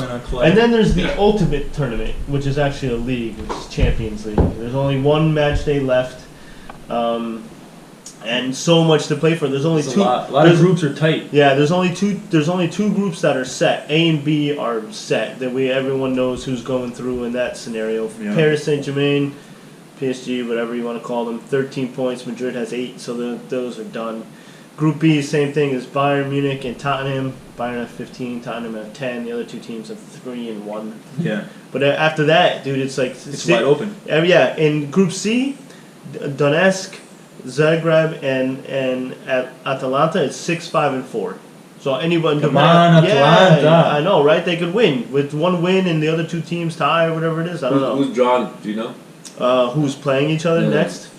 on clay. And then there's the ultimate tournament, which is actually a league, which is Champions League. There's only one match day left, and so much to play for. There's only two. A lot of groups are tight. Yeah, there's only two. There's only two groups that are set. A and B are set. That everyone knows who's going through in that scenario. Yeah. Paris Saint-Germain, PSG, whatever you want to call them, 13 points. Madrid has 8, so those are done. Group B, same thing as Bayern Munich and Tottenham. Bayern have 15, Tottenham have 10. The other two teams have 3 and 1. Yeah. But after that, dude, it's like It's wide open. Yeah, in Group C, Donetsk, Zagreb, and Atalanta is 6, 5, and 4. So anyone Come on, Atalanta. Yeah, I know, right? They could win with one win and the other two teams tie or whatever it is. I don't know. Who's drawn? Do you know? Who's playing each other next?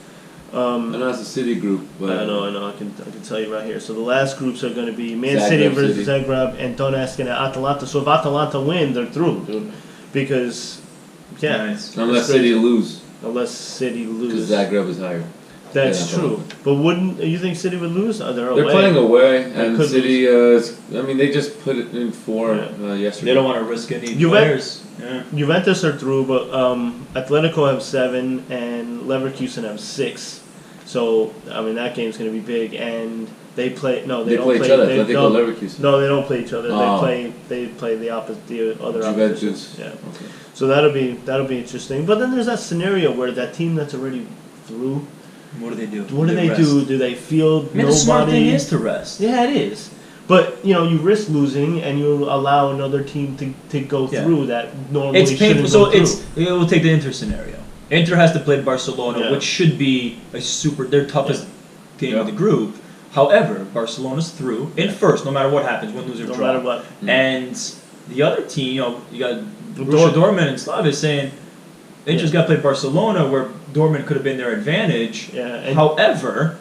I know it's a city group. But I know. I can tell you right here. So the last groups are going to be Man City versus Zagreb and Donetsk and Atalanta. So if Atalanta win, they're through, dude. Because, Nice. Unless City lose. Unless City Because lose. Zagreb is higher. That's true. But wouldn't you think City would lose? They're away. They're playing away, They and could City. They just put it in 4 yesterday. They don't want to risk any Juve- players. Yeah. Juventus are through, but Atletico have 7 and Leverkusen have 6. So I mean that game's going to be big, and they play. No, they don't play each other. Atletico, Leverkusen. No, they don't play each other. Oh. They play the other Juventus. oppositions. Yeah. Okay. So that'll be interesting. But then there's that scenario where that team that's already through. What do they do? What do they rest? do? Do they field I mean, nobody? the smart thing is to rest. Yeah, it is. But you risk losing, and you allow another team to go through that normally. It's painful. shouldn't So go through. we'll take the Inter scenario. Inter has to play Barcelona, Yeah. which should be their toughest game of the group. However, Barcelona's through in first, no matter what happens, win, lose, or No draw. matter what. And the other team, you got Borussia Dortmund and Slavia saying Inter's got to play Barcelona, where Dortmund could have been their advantage. Yeah, and However,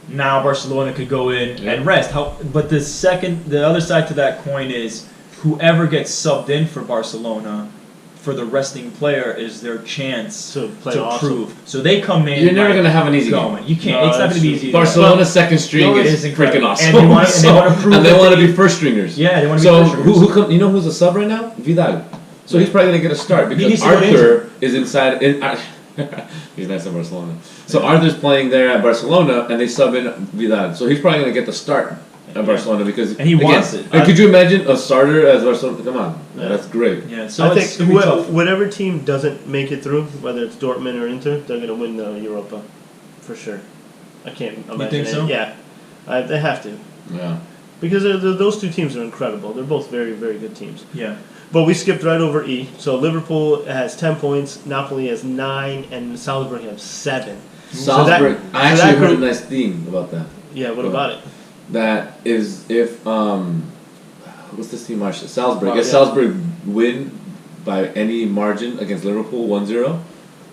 now Barcelona could go in and rest. But the other side to that coin is whoever gets subbed in for Barcelona for the resting player is their chance to play to awesome. prove. So they come in. You're never gonna have an easy going. game. You can't. No, it's not that's going to be true. easy. Barcelona's second string it is is incredible. freaking awesome. And they want to prove. And they that want to be first stringers. Yeah, they want to be So first stringers. who come? You know who's a sub right now? Vidal. So he's probably gonna get a start He because needs to go Arthur is inside. He's nice in Barcelona. So Arthur's playing there at Barcelona, and they sub in Vidal. So he's probably gonna get the start at Barcelona because And he wants it. And could you imagine a starter as Barcelona? Come on, that's great. Yeah, so I it's think gonna be tough. whatever team doesn't make it through, whether it's Dortmund or Inter, they're going to win the Europa, for sure. I can't imagine think it. so? Yeah, they have to, Yeah. because those two teams are incredible. They're both very, very good teams. Yeah. But we skipped right over E. So Liverpool has 10 points, Napoli has 9, and Salzburg has 7. Salzburg. I so actually that heard a group- nice thing about that. Yeah, what about it? That is if what's this team? Salzburg. Oh, If yeah. Salzburg win by any margin against Liverpool, 1-0,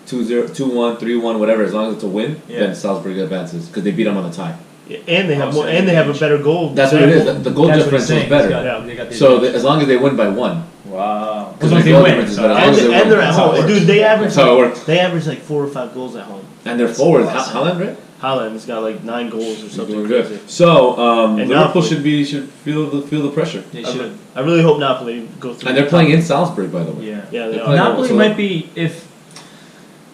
2-0, 2-1, 3-1, whatever, as long as it's a win, then Salzburg advances because they beat them on the tie. Yeah, and they have so more, and they have a better goal. That's what it is. The goal That's what difference he's is saying. better. They got the So advantage. as long as they win by 1. Wow. Because As long as the they goal win. difference is better. As And, long as they win. they're at That's how it home. works. Dude, they average That's how it works. They average like 4 or 5 goals at home. And they're forwards. awesome. Holland, right? Holland's got like 9 goals or He's something doing crazy. good. So And Liverpool Napoli. should feel the pressure. They should. I really hope Napoli go through. And they're playing in Salzburg, by the way. Yeah. Yeah, they They're are. playing Napoli so- might be, if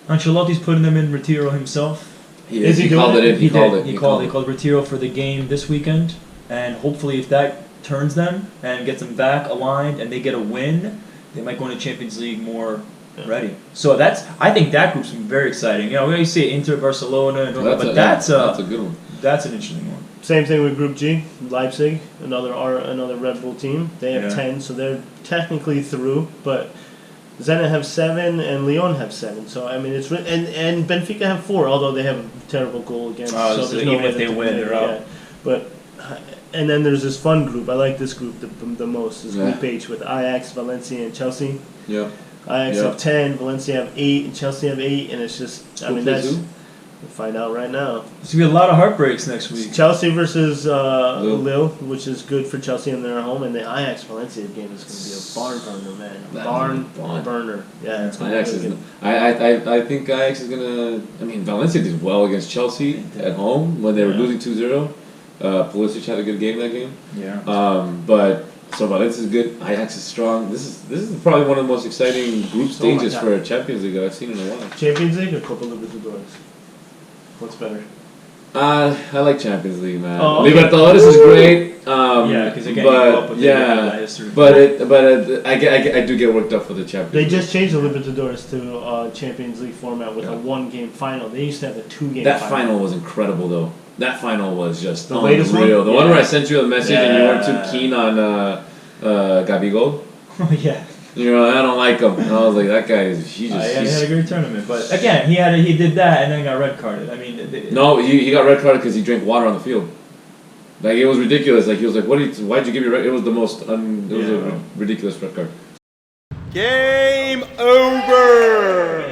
Ancelotti's putting them in Retiro himself. He Is he doing called it? it in. He called did. it. He called Retiro for the game this weekend, and hopefully, if that turns them and gets them back aligned, and they get a win, they might go into Champions League more ready. So I think that group's very exciting. We always say Inter, Barcelona, and but that's a good one. That's an interesting one. Same thing with Group G. Leipzig, another Red Bull team. They have 10, so they're technically through. But Zenit have 7 and Lyon have 7. So I mean, and Benfica have 4, although they have a terrible goal against. So there's even no way if they that win, can they're make it, out. yeah. But and then there's this fun group. I like this group the most. Is Group H with Ajax, Valencia, and Chelsea. Yeah. Ajax have 10, Valencia have 8, and Chelsea have 8, and it's just that's. We'll find out right now. There's gonna be a lot of heartbreaks next week. Chelsea versus Lille, which is good for Chelsea and they're at home, and the Ajax Valencia game is going to be a barn burner, man. Barn burner. Yeah, it's going to be good. I think Ajax is gonna. I mean, Valencia did well against Chelsea at home when they were losing 2-0. Pulisic had a good game that game. Yeah. But So Valencia is good. Ajax is strong. This is probably one of the most exciting group stages for a Champions League I've seen in a while. Champions League or Copa Libertadores? What's better? I like Champions League, man. Oh, okay. Libertadores is great. Yeah, because again, you go up with the history. I do get worked up for the Champions They League. just changed the Libertadores to Champions League format with a 1-game final. They used to have a 2-game That final. final was incredible, though. That final was just The latest unreal. one? The one where I sent you a message and you weren't Yeah. too keen on Gabigol. Yeah. You know, I don't like him. And I was like, that guy is. He Yeah, he just. had a great tournament, but again, he did that and then got red carded. I mean, No, he got red carded because he drank water on the field. Like it was ridiculous. Like he was like, why'd you give me red? It was the most. It was a ridiculous red card. Game over!